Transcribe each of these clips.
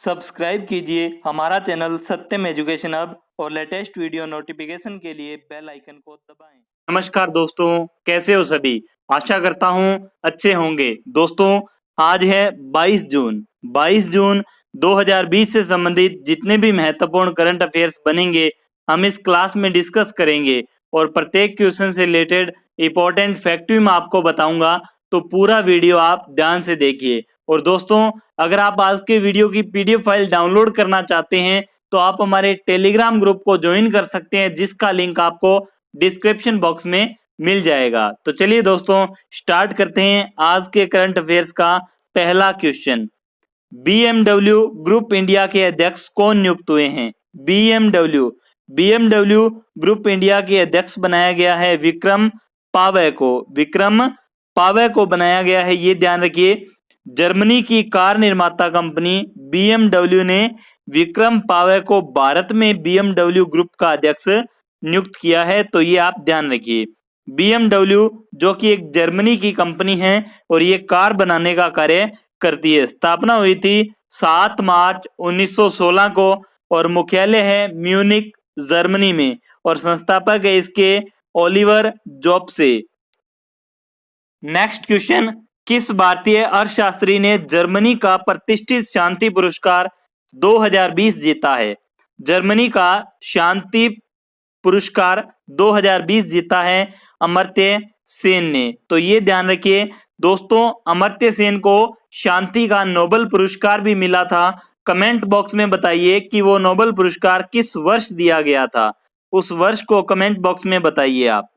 Subscribe कीजिए हमारा channel सत्यम education hub और लेटेस्ट वीडियो नोटिफिकेशन के लिए बेल आइकन को दबाएं। नमस्कार दोस्तों, कैसे हो सभी। आशा करता हूं अच्छे होंगे। दोस्तों, आज है 22 जून 2020 से संबंधित जितने भी महत्वपूर्ण करंट अफेयर्स बनेंगे हम इस क्लास में डिस्कस करेंगे और प्रत्येक क्वेश्चन से रिलेटेड इंपॉर्टेंट फैक्ट भी मैं आपको बताऊंगा, तो पूरा वीडियो आप ध्यान से देखिए। और दोस्तों, अगर आप आज के वीडियो की पीडीएफ फाइल डाउनलोड करना चाहते हैं तो आप हमारे टेलीग्राम ग्रुप को ज्वाइन कर सकते हैं, जिसका लिंक आपको डिस्क्रिप्शन बॉक्स में मिल जाएगा। तो चलिए दोस्तों, स्टार्ट करते हैं आज के करंट अफेयर्स का पहला क्वेश्चन। बीएमडब्ल्यू ग्रुप इंडिया के अध्यक्ष कौन नियुक्त हुए हैं? बीएमडब्ल्यू ग्रुप इंडिया के अध्यक्ष बनाया गया है विक्रम पावे को बनाया गया है। ये ध्यान रखिए, जर्मनी की कार निर्माता कंपनी बीएमडब्ल्यू ने विक्रम पावे को भारत में बीएमडब्ल्यू ग्रुप का अध्यक्ष नियुक्त किया है। तो ये आप ध्यान रखिए, बीएमडब्ल्यू जो कि एक जर्मनी की कंपनी है और ये कार बनाने का कार्य करती है। स्थापना हुई थी 7 मार्च 1916 को और मुख्यालय है म्यूनिक जर्मनी में और संस्थापक है इसके ओलिवर जॉब्से। नेक्स्ट क्वेश्चन, किस भारतीय अर्थशास्त्री ने जर्मनी का प्रतिष्ठित शांति पुरस्कार 2020 जीता है? जर्मनी का शांति पुरस्कार 2020 जीता है अमर्त्य सेन ने। तो ये ध्यान रखिए दोस्तों, अमर्त्य सेन को शांति का नोबेल पुरस्कार भी मिला था। कमेंट बॉक्स में बताइए कि वो नोबेल पुरस्कार किस वर्ष दिया गया था, उस वर्ष को कमेंट बॉक्स में बताइए आप।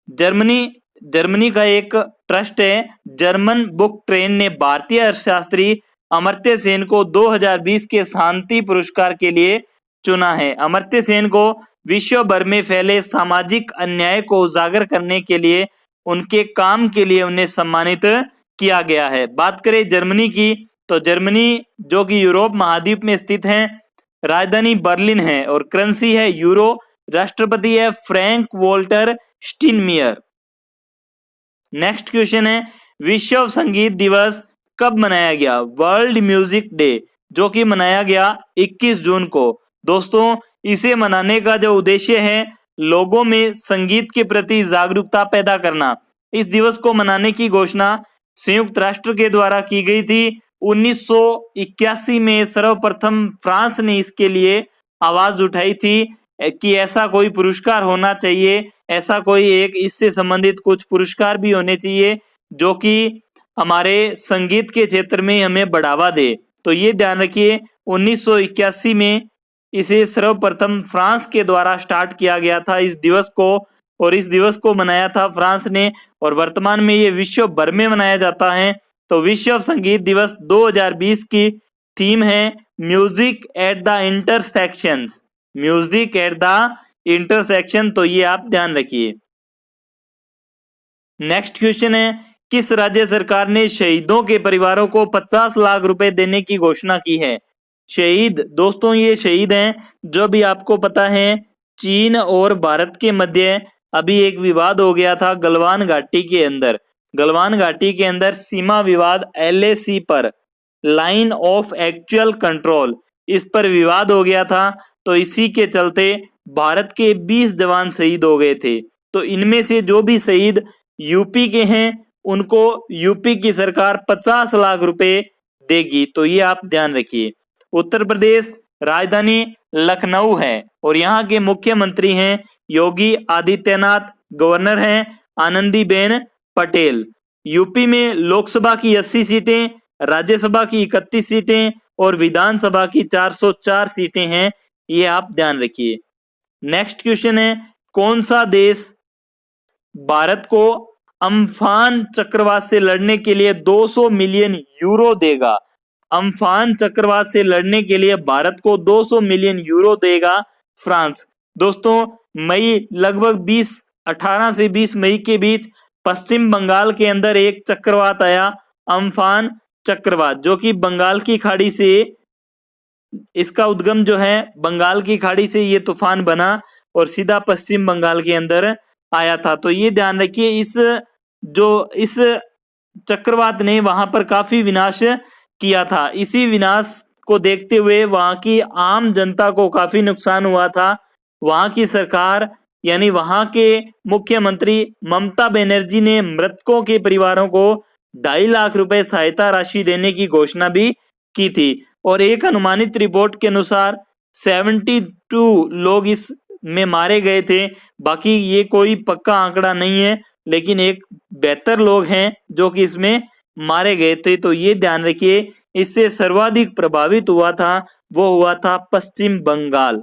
जर्मनी का एक ट्रस्ट है जर्मन बुक ट्रेन ने भारतीय अर्थशास्त्री अमर्त्य सेन को 2020 के शांति पुरस्कार के लिए चुना है। अमर्त्य सेन को विश्व भर में फैले सामाजिक अन्याय को उजागर करने के लिए उनके काम के लिए उन्हें सम्मानित किया गया है। बात करें जर्मनी की, तो जर्मनी जो कि यूरोप महाद्वीप में स्थित है, राजधानी बर्लिन है और करेंसी है यूरो। राष्ट्रपति है Frank Walter Steinmeier. Next question है, विश्व संगीत दिवस कब मनाया गया? वर्ल्ड म्यूजिक डे जो कि मनाया गया 21 जून को। दोस्तों, इसे मनाने का जो उद्देश्य है लोगों में संगीत के प्रति जागरूकता पैदा करना। इस दिवस को मनाने की घोषणा संयुक्त राष्ट्र के द्वारा की गई थी। 1981 में सर्वप्रथम फ्रांस ने इसके लिए आवाज उठाई थी कि ऐसा कोई पुरस्कार होना चाहिए, ऐसा कोई एक इससे संबंधित कुछ पुरस्कार भी होने चाहिए जो कि हमारे संगीत के क्षेत्र में हमें बढ़ावा दे। तो ये ध्यान रखिए, 1981 में इसे सर्वप्रथम फ्रांस के द्वारा स्टार्ट किया गया था इस दिवस को, और इस दिवस को मनाया था फ्रांस ने और वर्तमान में ये विश्व भर में मनाया जाता है। तो विश्व संगीत दिवस 2020 की थीम है music at the intersections, music at the intersection. तो ये आप ध्यान रखिए। नेक्स्ट क्वेश्चन है, किस राज्य सरकार ने शहीदों के परिवारों को 50 लाख रुपए देने की घोषणा की है? शहीद, दोस्तों ये शहीद हैं जो भी आपको पता है चीन और भारत के मध्य अभी एक विवाद हो गया था गलवान घाटी के अंदर। गलवान घाटी के अंदर सीमा विवाद LAC पर, लाइन ऑफ एक्चुअल कंट्रोल, इस पर विवाद हो गया था। तो इसी के चलते भारत के 20 जवान शहीद हो गए थे। तो इनमें से जो भी शहीद यूपी के हैं उनको यूपी की सरकार 50 लाख रुपए देगी। तो ये आप ध्यान रखिए। उत्तर प्रदेश राजधानी लखनऊ है और यहाँ के मुख्यमंत्री हैं योगी आदित्यनाथ, गवर्नर हैं आनंदीबेन पटेल। यूपी में लोकसभा की 80 सीटें, राज्यसभा की 31 सीटें और विधानसभा की 404 सीटें हैं, ये आप ध्यान रखिए। नेक्स्ट क्वेश्चन है, कौन सा देश भारत को अम्फान चक्रवात से लड़ने के लिए 200 मिलियन यूरो देगा? अम्फान चक्रवात से लड़ने के लिए भारत को 200 मिलियन यूरो देगा फ्रांस। दोस्तों, मई लगभग 18 से 20 मई के बीच पश्चिम बंगाल के अंदर एक चक्रवात आया, अम्फान चक्रवात, जो कि बंगाल की खाड़ी से, इसका उद्गम जो है बंगाल की खाड़ी से ये तूफान बना और सीधा पश्चिम बंगाल के अंदर आया था। तो ये ध्यान रखिए, इस चक्रवात ने वहां पर काफी विनाश किया था। इसी विनाश को देखते हुए वहां की आम जनता को काफी नुकसान हुआ था। वहां की सरकार यानी वहां के मुख्यमंत्री ममता बनर्जी ने मृतकों के परिवारों को 2.5 लाख रुपए सहायता राशि देने की घोषणा भी की थी। और एक अनुमानित रिपोर्ट के अनुसार 72 लोग इस में मारे गए थे। बाकी ये कोई पक्का आंकड़ा नहीं है, लेकिन एक 72 लोग हैं जो कि इसमें मारे गए थे। तो ये ध्यान रखिए, इससे सर्वाधिक प्रभावित हुआ था वो हुआ था पश्चिम बंगाल।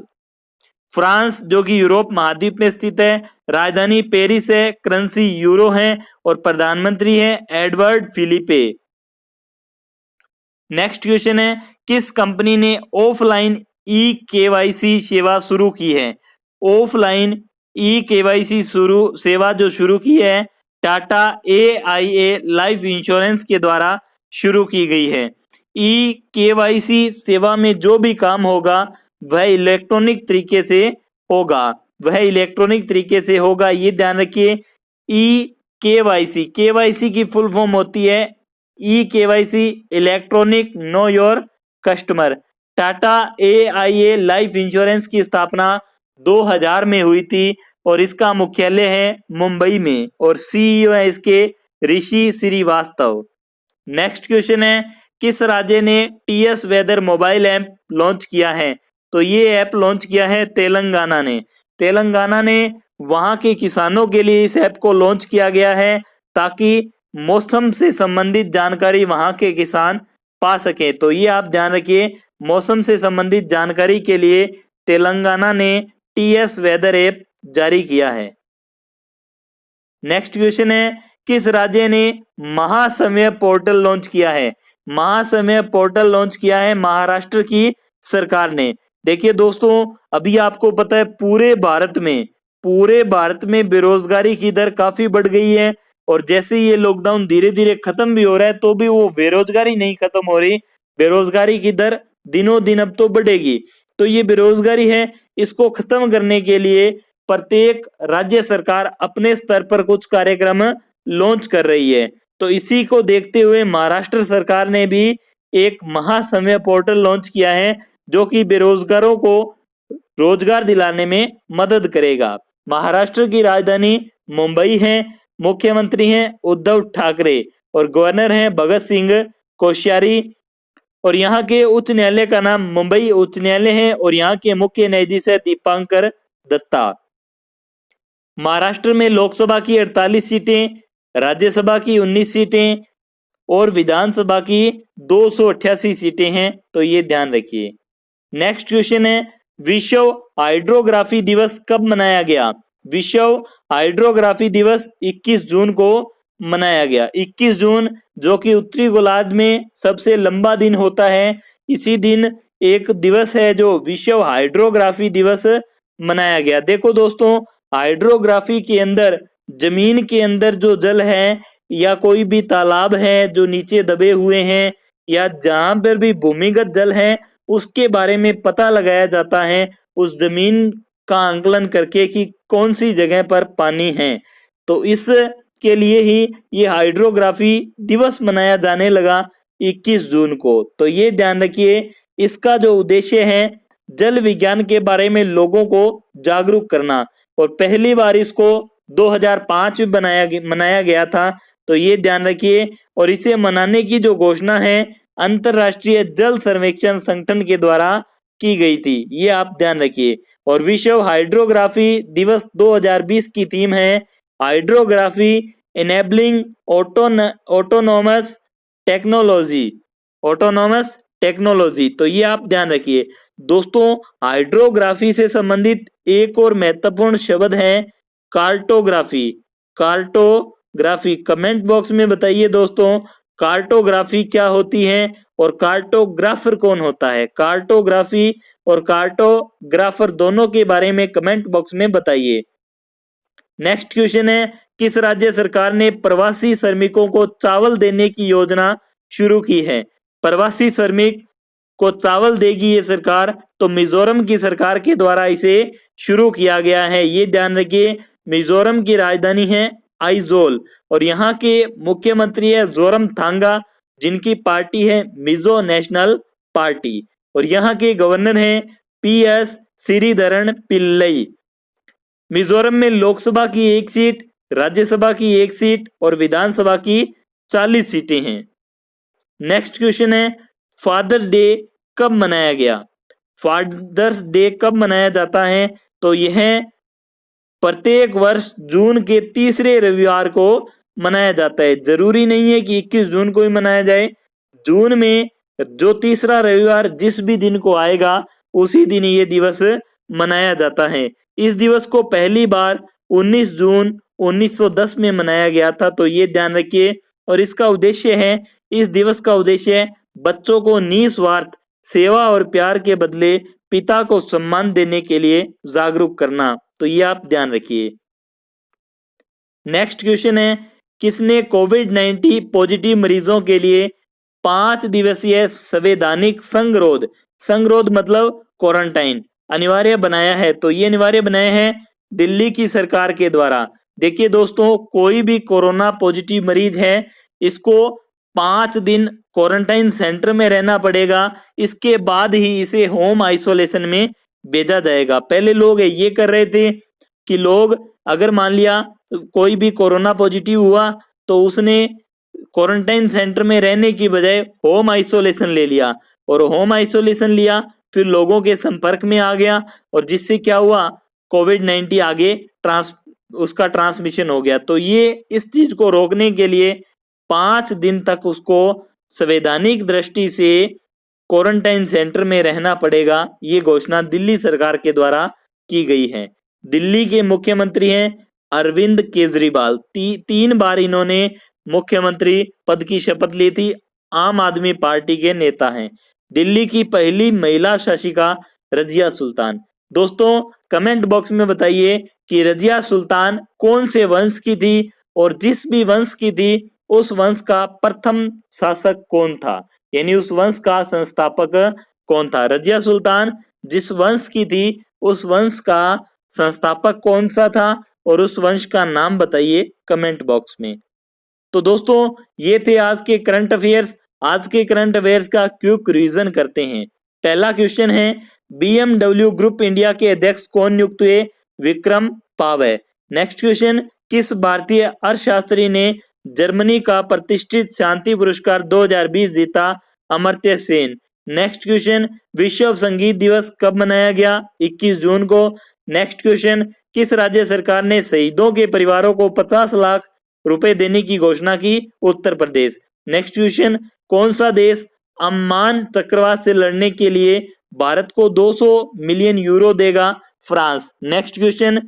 फ्रांस जो कि यूरोप महाद्वीप में स्थित है, राजधानी पेरिस है, करेंसी यूरो है और प्रधानमंत्री है एडवर्ड फिलिपे। नेक्स्ट क्वेश्चन है, किस कंपनी ने ऑफलाइन ई केवाईसी सेवा शुरू की है? ऑफलाइन ई केवाईसी सेवा जो शुरू की है टाटा AIA लाइफ इंश्योरेंस के द्वारा शुरू की गई है। ई केवाईसी सेवा में जो भी काम होगा वह इलेक्ट्रॉनिक तरीके से होगा, ये ध्यान रखिए। ई केवाईसी की फुल फॉर्म होती है e KYC, electronic know your customer. Tata AIA life insurance की स्थापना 2000 में हुई थी और इसका मुख्यालय है मुंबई में और CEO है इसके ऋषि श्रीवास्तव। नेक्स्ट क्वेश्चन है, किस राज्य ने TS weather mobile app launch किया है? तो ये ऐप लॉन्च किया है तेलंगाना ने। तेलंगाना ने वहां के किसानों के लिए इस ऐप को लॉन्च किया गया है ताकि मौसम से संबंधित जानकारी वहां के किसान पा सके। तो ये आप ध्यान रखिए, मौसम से संबंधित जानकारी के लिए तेलंगाना ने TS वेदर ऐप जारी किया है। नेक्स्ट क्वेश्चन है, किस राज्य ने महासमय पोर्टल लॉन्च किया है? महासमय पोर्टल लॉन्च किया है महाराष्ट्र की सरकार ने। देखिए दोस्तों, अभी आपको पता है पूरे भारत में बेरोजगारी की दर काफी बढ़ गई है और जैसे ये लॉकडाउन धीरे धीरे खत्म भी हो रहा है तो भी वो बेरोजगारी नहीं खत्म हो रही। बेरोजगारी की दर दिनों दिन अब तो बढ़ेगी। तो ये बेरोजगारी है, इसको खत्म करने के लिए प्रत्येक राज्य सरकार अपने स्तर पर कुछ कार्यक्रम लॉन्च कर रही है। तो इसी को देखते हुए महाराष्ट्र सरकार ने भी एक महासमय पोर्टल लॉन्च किया है जो कि बेरोजगारों को रोजगार दिलाने में मदद करेगा। महाराष्ट्र की राजधानी मुंबई है, मुख्यमंत्री हैं उद्धव ठाकरे और गवर्नर हैं भगत सिंह कोश्यारी और यहाँ के उच्च न्यायालय का नाम मुंबई उच्च न्यायालय है और यहाँ के मुख्य न्यायाधीश है दीपांकर दत्ता। महाराष्ट्र में लोकसभा की 48 सीटें, राज्यसभा की 19 सीटें और विधानसभा की 288 सीटें हैं। तो ये ध्यान रखिए। नेक्स्ट क्वेश्चन है, विश्व हाइड्रोग्राफी दिवस कब मनाया गया? विश्व हाइड्रोग्राफी दिवस 21 जून को मनाया गया। 21 जून जो कि उत्तरी गोलार्ध में सबसे लंबा दिन होता है, इसी दिन एक दिवस है जो विश्व हाइड्रोग्राफी दिवस मनाया गया। देखो दोस्तों, हाइड्रोग्राफी के अंदर जमीन के अंदर जो जल है या कोई भी तालाब है जो नीचे दबे हुए हैं या जहां पर भी भूमिगत जल है उसके बारे में पता लगाया जाता है उस जमीन का आंकलन करके कि कौन सी जगह पर पानी है। तो इस के लिए ही ये हाइड्रोग्राफी दिवस मनाया जाने लगा 21 जून को। तो ये ध्यान रखिए, इसका जो उद्देश्य है जल विज्ञान के बारे में लोगों को जागरूक करना और पहली बार इसको 2005 में मनाया गया था। तो ये ध्यान रखिए और इसे मनाने की जो घोषणा है अंतरराष्ट्रीय जल सर्वेक्षण संगठन के द्वारा की गई थी, ये आप ध्यान रखिए। और विश्व हाइड्रोग्राफी दिवस 2020 की थीम है हाइड्रोग्राफी एनेबलिंग ऑटोनोमस टेक्नोलॉजी। तो ये आप ध्यान रखिए दोस्तों। हाइड्रोग्राफी से संबंधित एक और महत्वपूर्ण शब्द है कार्टोग्राफी। कमेंट बॉक्स में बताइए दोस्तों, कार्टोग्राफी क्या होती है और कार्टोग्राफर कौन होता है? कार्टोग्राफी और कार्टोग्राफर दोनों के बारे में कमेंट बॉक्स में बताइए। नेक्स्ट क्वेश्चन है, किस राज्य सरकार ने प्रवासी श्रमिकों को चावल देने की योजना शुरू की है? प्रवासी श्रमिक को चावल देगी ये सरकार, तो मिजोरम की सरकार के द्वारा इसे शुरू किया गया है। ये ध्यान रखिए, मिजोरम की राजधानी है आइजोल और यहाँ के मुख्यमंत्री है जोरमथांगा जिनकी पार्टी है मिजो नेशनल पार्टी। और यहाँ के गवर्नर हैं PS श्रीधरन पिल्लई। मिजोरम में लोकसभा की 1 सीट, राज्यसभा की 1 सीट और विधानसभा की 40 सीटें हैं। नेक्स्ट क्वेश्चन है फादर्स डे कब मनाया गया? फादर्स डे कब मनाया जाता है? तो यह प्रत्येक वर्ष जून के तीसरे रविवार को मनाया जाता है। जरूरी नहीं है कि 21 जून को ही मनाया जाए। जून में जो तीसरा रविवार जिस भी दिन को आएगा उसी दिन ये दिवस मनाया जाता है। इस दिवस को पहली बार 19 जून 1910 में मनाया गया था, तो ये ध्यान रखिए। और इसका उद्देश्य है, इस दिवस का उद्देश्य बच्चों को निस्वार्थ सेवा और प्यार के बदले पिता को सम्मान देने के लिए जागरूक करना, तो ये आप ध्यान रखिए। नेक्स्ट क्वेश्चन है किसने कोविड-19 पॉजिटिव मरीजों के लिए 5 दिवसीय संवैधानिक संगरोध मतलब क्वारंटाइन अनिवार्य बनाया है? तो ये अनिवार्य बनाया है दिल्ली की सरकार के द्वारा। देखिए दोस्तों, कोई भी कोरोना पॉजिटिव मरीज है, इसको 5 दिन क्वारंटाइन सेंटर में रहना पड़ेगा। इसके बाद ही इसे होम आइसोलेशन में भेजा जाएगा। पहले लोग ये कर रहे थे कि लोग अगर मान लिया कोई भी कोरोना पॉजिटिव हुआ तो उसने क्वारंटाइन सेंटर में रहने की बजाय होम आइसोलेशन ले लिया, और होम आइसोलेशन लिया फिर लोगों के संपर्क में आ गया, और जिससे क्या हुआ, कोविड-19 आगे उसका ट्रांसमिशन हो गया। तो ये इस चीज को रोकने के लिए 5 दिन तक उसको संवैधानिक दृष्टि से क्वारंटाइन सेंटर में रहना पड़ेगा। ये घोषणा दिल्ली सरकार के द्वारा की गई है। दिल्ली के मुख्यमंत्री हैं अरविंद केजरीवाल। 3 बार इन्होंने मुख्यमंत्री पद की शपथ ली थी। आम आदमी पार्टी के नेता हैं। दिल्ली की पहली महिला शासिका रजिया सुल्तान। दोस्तों कमेंट बॉक्स में बताइए कि रजिया सुल्तान कौन से वंश की थी, और जिस भी वंश की थी उस वंश का प्रथम शासक कौन था, यानी उस वंश का संस्थापक कौन था। रजिया सुल्तान जिस वंश की थी उस वंश का संस्थापक कौन सा था, और उस वंश का नाम बताइए कमेंट बॉक्स में। तो दोस्तों ये थे आज के करंट अफेयर्स। आज के करंट अफेयर्स का क्विक रिवीजन करते हैं। पहला क्वेश्चन है BMW ग्रुप इंडिया के अध्यक्ष कौन नियुक्त हुए? विक्रम पावे। नेक्स्ट क्वेश्चन किस भारतीय अर्थशास्त्री ने जर्मनी का प्रतिष्ठित शांति पुरस्कार 2020 जीता? अमर्त्य सेन। नेक्स्ट क्वेश्चन विश्व संगीत दिवस कब मनाया गया? 21 जून को। नेक्स्ट क्वेश्चन किस राज्य सरकार ने शहीदों के परिवारों को 50 लाख रुपए देने की घोषणा की? उत्तर प्रदेश। नेक्स्ट क्वेश्चन कौन सा देश अम्मान चक्रवात से लड़ने के लिए भारत को 200 मिलियन यूरो देगा? फ्रांस। नेक्स्ट क्वेश्चन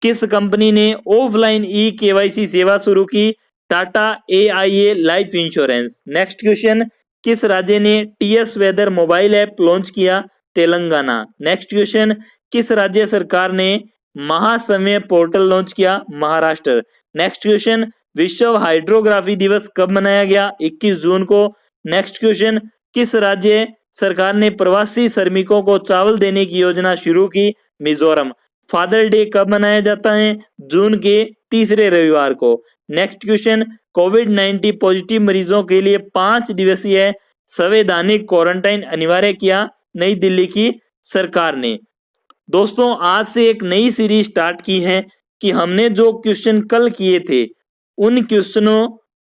किस कंपनी ने ऑफलाइन KYC सेवा शुरू की? Tata AIA life insurance. Next question किस राज्य ने TS weather mobile app launch किया? तेलंगाना। नेक्स्ट क्वेश्चन किस राज्य सरकार ने महासमय पोर्टल लॉन्च किया? महाराष्ट्र। नेक्स्ट क्वेश्चन विश्व हाइड्रोग्राफी दिवस कब मनाया गया? 21 जून को। नेक्स्ट क्वेश्चन किस राज्य सरकार ने प्रवासी श्रमिकों को चावल देने की योजना शुरू की? मिजोरम। फादर डे कब मनाया जाता है? जून के तीसरे रविवार को। नेक्स्ट क्वेश्चन कोविड-19 पॉजिटिव मरीजों के लिए 5 दिवसीय संवैधानिक क्वारंटाइन अनिवार्य किया नई दिल्ली की सरकार ने। दोस्तों आज से एक नई सीरीज स्टार्ट की है कि हमने जो क्वेश्चन कल किए थे उन क्वेश्चनों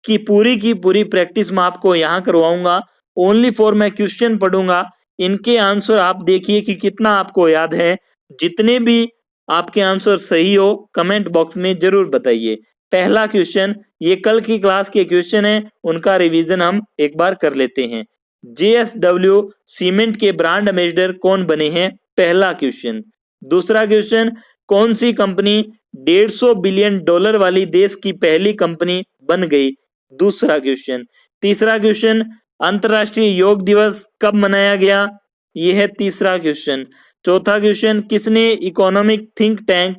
की पूरी प्रैक्टिस मैं आपको यहाँ करवाऊंगा। ओनली फॉर मैं क्वेश्चन पढ़ूंगा, इनके आंसर आप देखिए कि कितना आपको याद है। जितने भी आपके आंसर सही हो कमेंट बॉक्स में जरूर बताइए। पहला क्वेश्चन ये कल की क्लास के क्वेश्चन है, उनका रिवीजन हम एक बार कर लेते हैं। JSW सीमेंट के ब्रांड एम्बेसडर कौन बने हैं? पहला क्वेश्चन। दूसरा क्वेश्चन कौन सी कंपनी $150 बिलियन वाली देश की पहली कंपनी बन गई? दूसरा क्वेश्चन। तीसरा क्वेश्चन अंतरराष्ट्रीय योग दिवस कब मनाया गया? यह है तीसरा क्वेश्चन। चौथा क्वेश्चन किसने इकोनॉमिक थिंक टैंक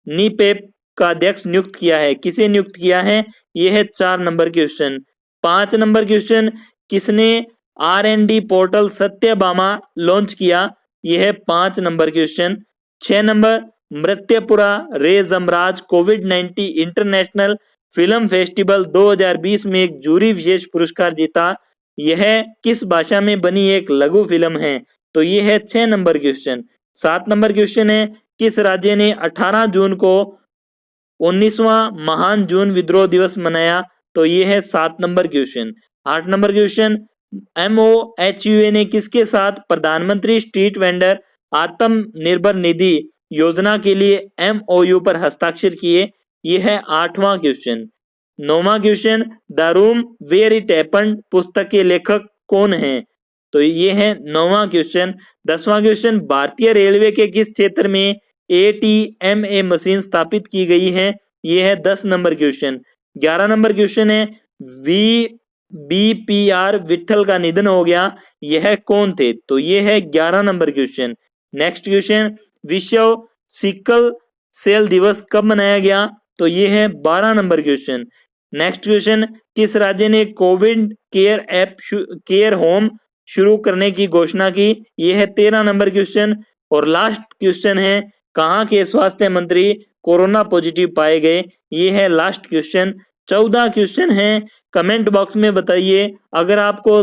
नीपेप का अध्यक्ष नियुक्त किया है? किसे नियुक्त किया है? यह है 4 नंबर क्वेश्चन। 5 नंबर क्वेश्चन किसने R&D पोर्टल सत्यभामा लॉन्च किया? यह है 5 नंबर क्वेश्चन। 6 नंबर मृत्यपुरा रे जमराज कोविड-19 इंटरनेशनल फिल्म फेस्टिवल 2020 में एक जूरी विशेष पुरस्कार जीता। यह किस भाषा में बनी एक लघु फिल्म है? तो ये है 6 नंबर क्वेश्चन। 7 नंबर क्वेश्चन है, किस राज्य ने 18 जून को 19वां महान जून विद्रोह दिवस मनाया? तो ये है 7 number question. 8 number question, MOHUA ने किसके साथ प्रधानमंत्री स्ट्रीट वेंडर आत्मनिर्भर निधि योजना के लिए MOU पर हस्ताक्षर किए? ये है 8वां क्वेश्चन। 9वां question, the room where it happened पुस्तक के लेखक कौन हैं? तो ये है 9वां क्वेश्चन। 10वां क्वेश्चन, भारतीय रेलवे के किस क्षेत्र में ATMA मशीन स्थापित की गई है? ये है 10 नंबर क्वेश्चन। 11 नंबर क्वेश्चन है, BPR विट्ठल का निधन हो गया, यह कौन थे? तो ये है 11 नंबर क्वेश्चन। नेक्स्ट क्वेश्चन, विश्व सिकल सेल दिवस कब मनाया गया? तो ये है 12 नंबर क्वेश्चन। नेक्स्ट क्वेश्चन, किस राज्य ने Covid care app care home शुरू करने की घोषणा की? ये है 13 नंबर क्वेश्चन। और लास्ट क्वेश्चन है, कहां के स्वास्थ्य मंत्री कोरोना पॉजिटिव पाए गए? ये है लास्ट क्वेश्चन। 14 क्वेश्चन हैं। कमेंट बॉक्स में बताइए, अगर आपको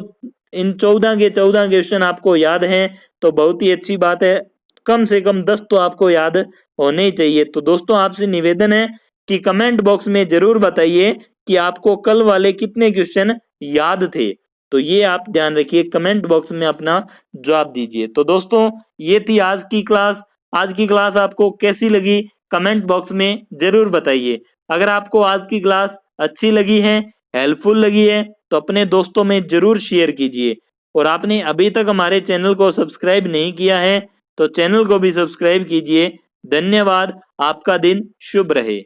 इन 14 के 14 क्वेश्चन आपको याद हैं तो बहुत ही अच्छी बात है, कम से कम 10 तो आपको याद होने ही चाहिए। तो दोस्तों आपसे निवेदन है कि कमेंट बॉक्स में जरूर बताइए कि आपको कल वाले कितने क्वेश्चन याद थे। तो ये आप ध्यान रखिए, कमेंट बॉक्स में अपना जवाब दीजिए। तो दोस्तों ये थी आज की क्लास। आज की क्लास आपको कैसी लगी कमेंट बॉक्स में जरूर बताइए। अगर आपको आज की क्लास अच्छी लगी है, हेल्पफुल लगी है, तो अपने दोस्तों में जरूर शेयर कीजिए। और आपने अभी तक हमारे चैनल को सब्सक्राइब नहीं किया है तो चैनल को भी सब्सक्राइब कीजिए। धन्यवाद। आपका दिन शुभ रहे।